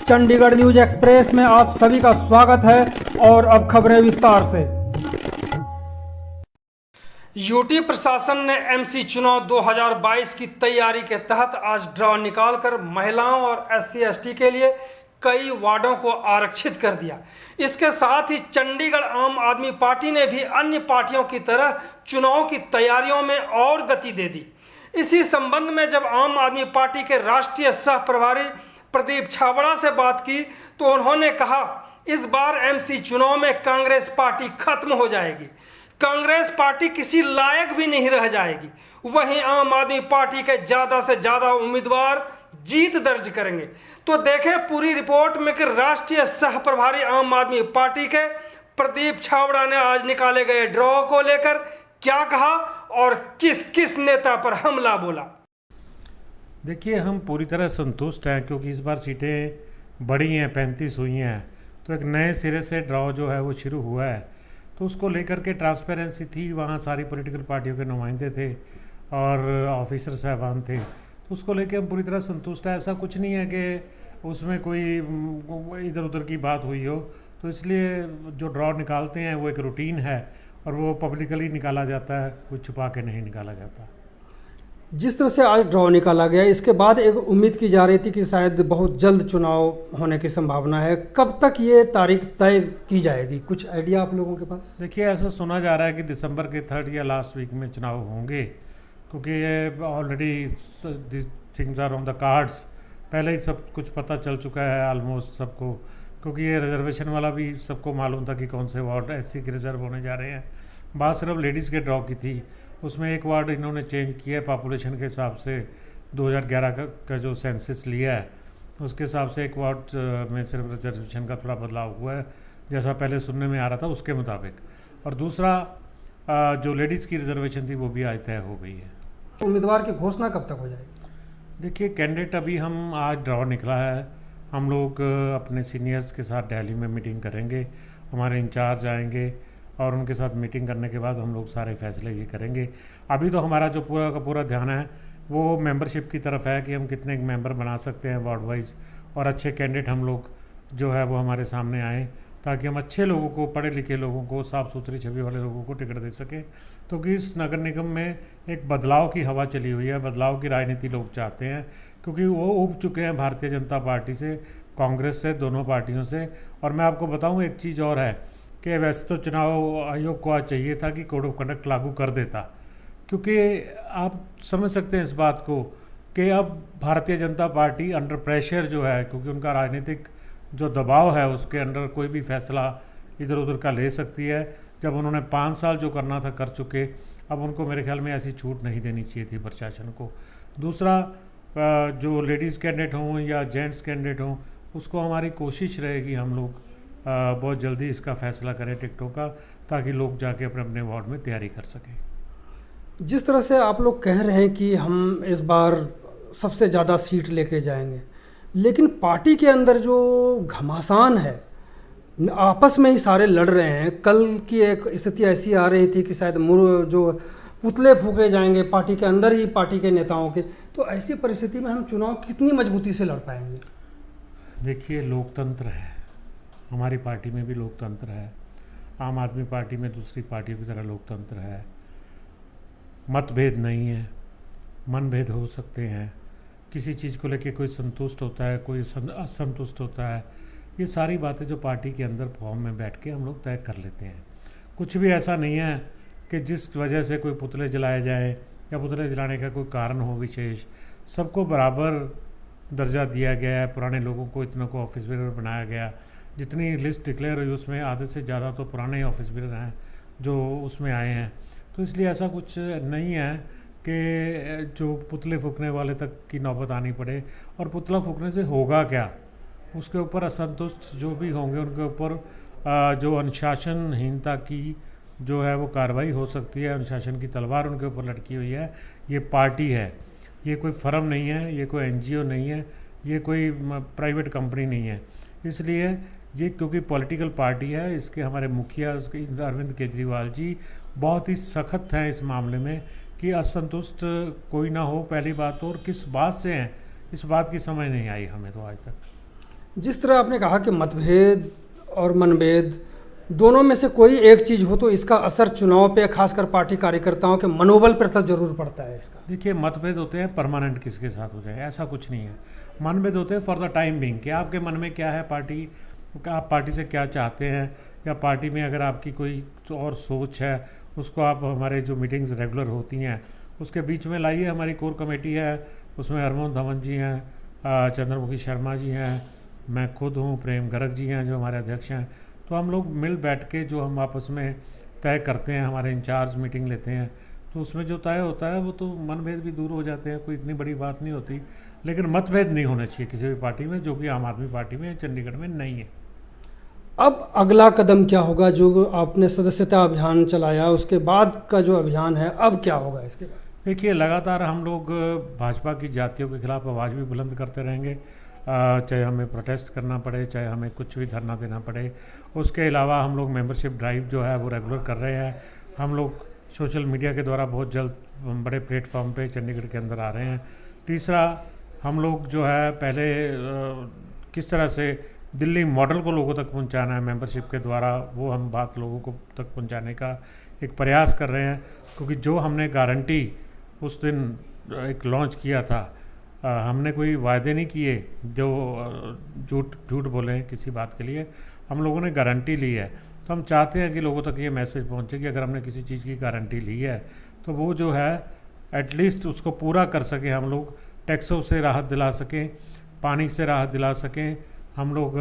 Chandigarh news express में आप सभी का स्वागत है और अब खबरें विस्तार से। यूटी प्रशासन ने एमसी चुनाव 2022 की तैयारी के तहत आज ड्रॉ निकालकर महिलाओं और SC/ST के लिए कई वार्डों को आरक्षित कर दिया। इसके साथ ही चंडीगढ़ आम आदमी पार्टी ने भी अन्य पार्टियों की तरह चुनाव की तैयारियों में और गति दे दी। इसी संबंध में जब आम आदमी पार्टी के राष्ट्रीय सह प्रभारी प्रदीप छाबड़ा से बात की तो उन्होंने कहा, इस बार एमसी चुनाव में कांग्रेस पार्टी खत्म हो जाएगी, कांग्रेस पार्टी किसी लायक भी नहीं रह जाएगी। वहीं आम आदमी पार्टी के ज़्यादा से ज़्यादा उम्मीदवार जीत दर्ज करेंगे। तो देखें पूरी रिपोर्ट में कि राष्ट्रीय सह प्रभारी आम आदमी पार्टी के प्रदीप छाबड़ा ने आज निकाले गए ड्रॉ को लेकर क्या कहा और किस किस नेता पर हमला बोला। देखिए, हम पूरी तरह संतुष्ट हैं क्योंकि इस बार सीटें बढ़ी हैं, 35 हुई हैं, तो एक नए सिरे से ड्रॉ जो है वो शुरू हुआ है। तो उसको लेकर के ट्रांसपेरेंसी थी, वहाँ सारी पॉलिटिकल पार्टियों के नुमाइंदे थे और ऑफिसर साहबान थे, तो उसको लेकर हम पूरी तरह संतुष्ट हैं। ऐसा कुछ नहीं है कि उसमें कोई इधर उधर की बात हुई हो, तो इसलिए जो ड्रॉ निकालते हैं वो एक रूटीन है और वो पब्लिकली निकाला जाता है, कुछ छुपा के नहीं निकाला जाता। जिस तरह से आज ड्रॉ निकाला गया, इसके बाद एक उम्मीद की जा रही थी कि शायद बहुत जल्द चुनाव होने की संभावना है। कब तक ये तारीख तय की जाएगी, कुछ आइडिया आप लोगों के पास? देखिए, ऐसा सुना जा रहा है कि दिसंबर के 3rd या लास्ट वीक में चुनाव होंगे, क्योंकि ये already things are on the cards. पहले ही सब कुछ पता चल चुका है ऑलमोस्ट सबको, क्योंकि ये रिजर्वेशन वाला भी सबको मालूम था कि कौन से वार्ड SC के रिजर्व होने जा रहे हैं। बात सिर्फ लेडीज़ के ड्रॉ की थी, उसमें एक वार्ड इन्होंने चेंज किया है पॉपुलेशन के हिसाब से। 2011 का जो सेंसस लिया है उसके हिसाब से एक वार्ड में सिर्फ रिजर्वेशन का थोड़ा बदलाव हुआ है, जैसा पहले सुनने में आ रहा था उसके मुताबिक। और दूसरा जो लेडीज़ की रिजर्वेशन थी वो भी आज तय हो गई है। उम्मीदवार की घोषणा कब तक हो जाएगी? देखिए, कैंडिडेट अभी हम आज ड्रॉ निकला है, हम लोग अपने सीनियर्स के साथ दिल्ली में मीटिंग करेंगे, हमारे इंचार्ज आएंगे और उनके साथ मीटिंग करने के बाद हम लोग सारे फैसले ये करेंगे। अभी तो हमारा जो पूरा का पूरा ध्यान है वो मेंबरशिप की तरफ है कि हम कितने मेंबर बना सकते हैं वार्ड वाइज, और अच्छे कैंडिडेट हम लोग जो है वो हमारे सामने आएँ ताकि हम अच्छे लोगों को, पढ़े लिखे लोगों को, साफ़ सुथरी छवि वाले लोगों को टिकट दे सकें। तो कि इस नगर निगम में एक बदलाव की हवा चली हुई है, बदलाव की राजनीति लोग चाहते हैं, क्योंकि वो उब चुके हैं भारतीय जनता पार्टी से, कांग्रेस से, दोनों पार्टियों से। और मैं आपको बताऊं एक चीज़ और है कि वैसे तो चुनाव आयोग को आज चाहिए था कि कोड ऑफ कंडक्ट लागू कर देता, क्योंकि आप समझ सकते हैं इस बात को कि अब Bharatiya Janata party under pressure जो है, क्योंकि उनका राजनीतिक जो दबाव है उसके अंडर कोई भी फैसला इधर उधर का ले सकती है। जब उन्होंने 5 साल जो करना था कर चुके, अब उनको मेरे ख्याल में ऐसी छूट नहीं देनी चाहिए थी प्रशासन को। दूसरा, जो लेडीज़ कैंडिडेट हों या जेंट्स कैंडिडेट हों, उसको हमारी कोशिश रहेगी हम लोग बहुत जल्दी इसका फैसला करें टिकटों का, ताकि लोग जाके अपने अपने वार्ड में तैयारी कर सकें। जिस तरह से आप लोग कह रहे हैं कि हम इस बार सबसे ज़्यादा सीट लेके जाएंगे, लेकिन पार्टी के अंदर जो घमासान है, आपस में ही सारे लड़ रहे हैं। कल की एक स्थिति ऐसी आ रही थी कि शायद जो पुतले फूके जाएंगे पार्टी के अंदर ही, पार्टी के नेताओं के। तो ऐसी परिस्थिति में हम चुनाव कितनी मजबूती से लड़ पाएंगे? देखिए, लोकतंत्र है, हमारी पार्टी में भी लोकतंत्र है, आम आदमी पार्टी में दूसरी पार्टियों की तरह लोकतंत्र है। मतभेद नहीं है, मनभेद हो सकते हैं, किसी चीज़ को लेके कोई संतुष्ट होता है, कोई असंतुष्ट होता है। ये सारी बातें जो पार्टी के अंदर फॉर्म में बैठ के हम लोग तय कर लेते हैं। कुछ भी ऐसा नहीं है कि जिस वजह से कोई पुतले जलाए जाएं या पुतले जलाने का कोई कारण हो विशेष। सबको बराबर दर्जा दिया गया है। पुराने लोगों को, इतनों को ऑफिस बेरर बनाया गया। जितनी लिस्ट डिक्लेयर हुई उसमें आधे से ज़्यादा तो पुराने ऑफिस बेरर हैं जो उसमें आए हैं। तो इसलिए ऐसा कुछ नहीं है कि जो पुतले फूकने वाले तक की नौबत आनी पड़े। और पुतला फूकने से होगा क्या, उसके ऊपर असंतुष्ट जो भी होंगे उनके ऊपर जो अनुशासनहीनता की जो है वो कार्रवाई हो सकती है। अनुशासन की तलवार उनके ऊपर लटकी हुई है। ये पार्टी है, ये कोई फर्म नहीं है, ये कोई NGO नहीं है, ये कोई प्राइवेट कंपनी नहीं है। इसलिए ये क्योंकि पॉलिटिकल पार्टी है, इसके हमारे मुखिया अरविंद केजरीवाल जी बहुत ही सख्त हैं इस मामले में कि असंतुष्ट कोई ना हो, पहली बात। और किस बात से हैं इस बात की समझ नहीं आई हमें तो आज तक। जिस तरह आपने कहा कि मतभेद और मनभेद दोनों में से कोई एक चीज़ हो तो इसका असर चुनाव पे, खासकर पार्टी कार्यकर्ताओं के मनोबल पर तो जरूर पड़ता है इसका। देखिए, मतभेद होते हैं परमानेंट, किसके साथ हो जाए ऐसा कुछ नहीं है। मनभेद होते हैं फॉर द टाइम बिंग, कि आपके मन में क्या है, आप पार्टी से क्या चाहते हैं, या पार्टी में अगर आपकी कोई और सोच है उसको आप हमारे जो मीटिंग्स रेगुलर होती हैं उसके बीच में लाइए। हमारी कोर कमेटी है, उसमें हरमोहन धवन जी हैं, चंद्रमुखी शर्मा जी हैं, मैं खुद हूँ, प्रेम गर्ग जी हैं जो हमारे अध्यक्ष हैं। तो हम लोग मिल बैठ के जो हम आपस में तय करते हैं, हमारे इंचार्ज मीटिंग लेते हैं, तो उसमें जो तय होता है वो तो मनभेद भी दूर हो जाते हैं, कोई इतनी बड़ी बात नहीं होती। लेकिन मतभेद नहीं होना चाहिए किसी भी पार्टी में, जो कि आम आदमी पार्टी में चंडीगढ़ में नहीं है। अब अगला कदम क्या होगा? जो आपने सदस्यता अभियान चलाया उसके बाद का जो अभियान है, अब क्या होगा इसके बाद? देखिए, लगातार हम लोग भाजपा की जातियों के खिलाफ आवाज़ भी बुलंद करते रहेंगे, चाहे हमें प्रोटेस्ट करना पड़े, चाहे हमें कुछ भी धरना देना पड़े। उसके अलावा हम लोग मेंबरशिप ड्राइव जो है वो रेगुलर कर रहे हैं। हम लोग सोशल मीडिया के द्वारा बहुत जल्द बड़े प्लेटफॉर्म पे चंडीगढ़ के अंदर आ रहे हैं। तीसरा, हम लोग जो है पहले किस तरह से दिल्ली मॉडल को लोगों तक पहुंचाना है मेंबरशिप के द्वारा, वो हम बात लोगों को तक पहुंचाने का एक प्रयास कर रहे हैं। क्योंकि जो हमने गारंटी उस दिन एक लॉन्च किया था, हमने कोई वायदे नहीं किए जो झूठ बोले किसी बात के लिए, हम लोगों ने गारंटी ली है। तो हम चाहते हैं कि लोगों तक ये मैसेज पहुंचे कि अगर हमने किसी चीज़ की गारंटी ली है तो वो जो है एटलीस्ट उसको पूरा कर सकें। हम लोग टैक्सों से राहत दिला सकें, पानी से राहत दिला सकें, हम लोग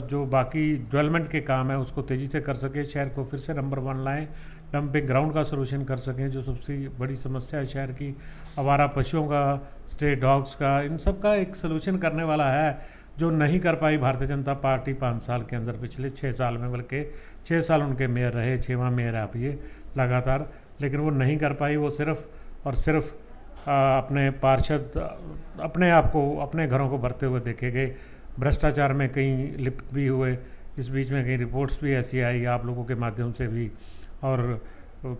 जो बाकी डेवलपमेंट के काम है उसको तेज़ी से कर सकें, शहर को फिर से नंबर 1 लाएं, डंपिंग ग्राउंड का सोल्यूशन कर सकें, जो सबसे बड़ी समस्या है शहर की, आवारा पशुओं का, स्ट्रे डॉग्स का, इन सब का एक सोल्यूशन करने वाला है, जो नहीं कर पाई भारतीय जनता पार्टी 5 साल के अंदर, पिछले 6 साल में। बल्कि 6 साल उनके मेयर रहे, 6वां मेयर है आप ये लगातार, लेकिन वो नहीं कर पाई। वो सिर्फ और सिर्फ अपने पार्षद अपने आप को, अपने घरों को भरते हुए देखे गए। भ्रष्टाचार में कहीं लिप्त भी हुए, इस बीच में कहीं रिपोर्ट्स भी ऐसी आई आप लोगों के माध्यम से भी, और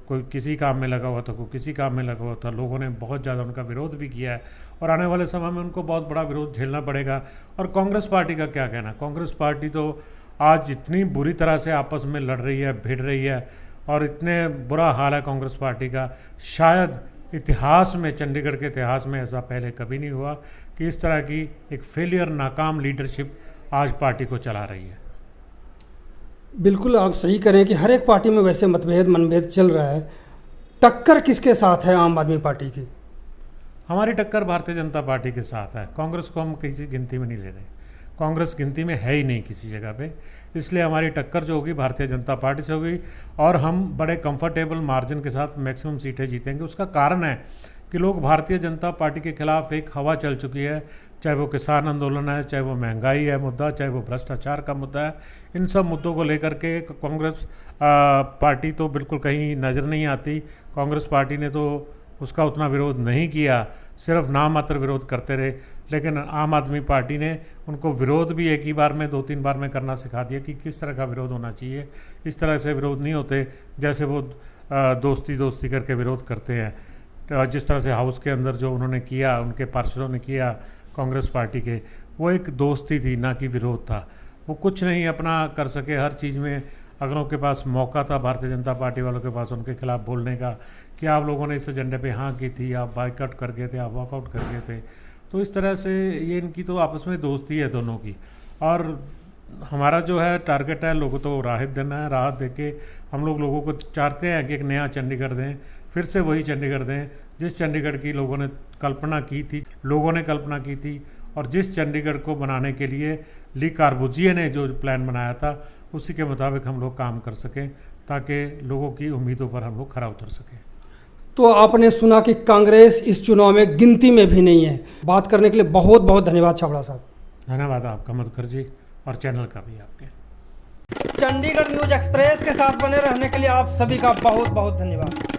कोई किसी काम में लगा हुआ था, कोई किसी काम में लगा हुआ था। लोगों ने बहुत ज़्यादा उनका विरोध भी किया है और आने वाले समय में उनको बहुत बड़ा विरोध झेलना पड़ेगा। और कांग्रेस पार्टी का क्या कहना? कांग्रेस पार्टी तो आज इतनी बुरी तरह से आपस में लड़ रही है, भिड़ रही है, और इतने बुरा हाल है कांग्रेस पार्टी का, शायद इतिहास में, चंडीगढ़ के इतिहास में ऐसा पहले कभी नहीं हुआ कि इस तरह की एक फेलियर, नाकाम लीडरशिप आज पार्टी को चला रही है। बिल्कुल आप सही करें कि हर एक पार्टी में वैसे मतभेद मनभेद चल रहा है। टक्कर किसके साथ है आम आदमी पार्टी की? हमारी टक्कर भारतीय जनता पार्टी के साथ है। कांग्रेस को हम किसी गिनती में नहीं ले रहे, कांग्रेस गिनती में है ही नहीं किसी जगह पे, इसलिए हमारी टक्कर जो होगी भारतीय जनता पार्टी से होगी, और हम बड़े कंफर्टेबल मार्जिन के साथ मैक्सिमम सीटें जीतेंगे। उसका कारण है कि लोग भारतीय जनता पार्टी के खिलाफ एक हवा चल चुकी है, चाहे वो किसान आंदोलन है, चाहे वो महंगाई है मुद्दा, चाहे वो भ्रष्टाचार का मुद्दा है। इन सब मुद्दों को लेकर के कांग्रेस पार्टी तो बिल्कुल कहीं नज़र नहीं आती। कांग्रेस पार्टी ने तो उसका उतना विरोध नहीं किया, सिर्फ नाम मात्र विरोध करते रहे। लेकिन आम आदमी पार्टी ने उनको विरोध भी एक ही बार में, 2-3 बार में करना सिखा दिया कि किस तरह का विरोध होना चाहिए। इस तरह से विरोध नहीं होते जैसे वो दोस्ती करके विरोध करते हैं। जिस तरह से हाउस के अंदर जो उन्होंने किया, उनके पार्षदों ने किया कांग्रेस पार्टी के, वो एक दोस्ती थी, ना कि विरोध था। वो कुछ नहीं अपना कर सके, हर चीज़ में अगर उनके पास मौका था भारतीय जनता पार्टी वालों के पास उनके खिलाफ बोलने का कि आप लोगों ने इस एजेंडे पे हाँ की थी, आप बाइकआउट कर गए थे, आप वॉकआउट कर गए थे। तो इस तरह से ये इनकी तो आपस में दोस्ती है दोनों की। और हमारा जो है टारगेट है लोगों को राहत देना है। राहत देके हम लोग लोगों को चाहते हैं कि एक नया चंडीगढ़ दें, फिर से वही चंडीगढ़ दें जिस चंडीगढ़ की लोगों ने कल्पना की थी, और जिस चंडीगढ़ को बनाने के लिए ली कार्बुजिए ने जो प्लान बनाया था उसी के मुताबिक हम लोग काम कर सकें, ताकि लोगों की उम्मीदों पर हम लोग खरा उतर सकें। तो आपने सुना कि कांग्रेस इस चुनाव में गिनती में भी नहीं है। बात करने के लिए बहुत बहुत धन्यवाद छाबड़ा साहब। धन्यवाद आपका मधुकर जी, और चैनल का भी आपके। चंडीगढ़ न्यूज एक्सप्रेस के साथ बने रहने के लिए आप सभी का बहुत बहुत धन्यवाद।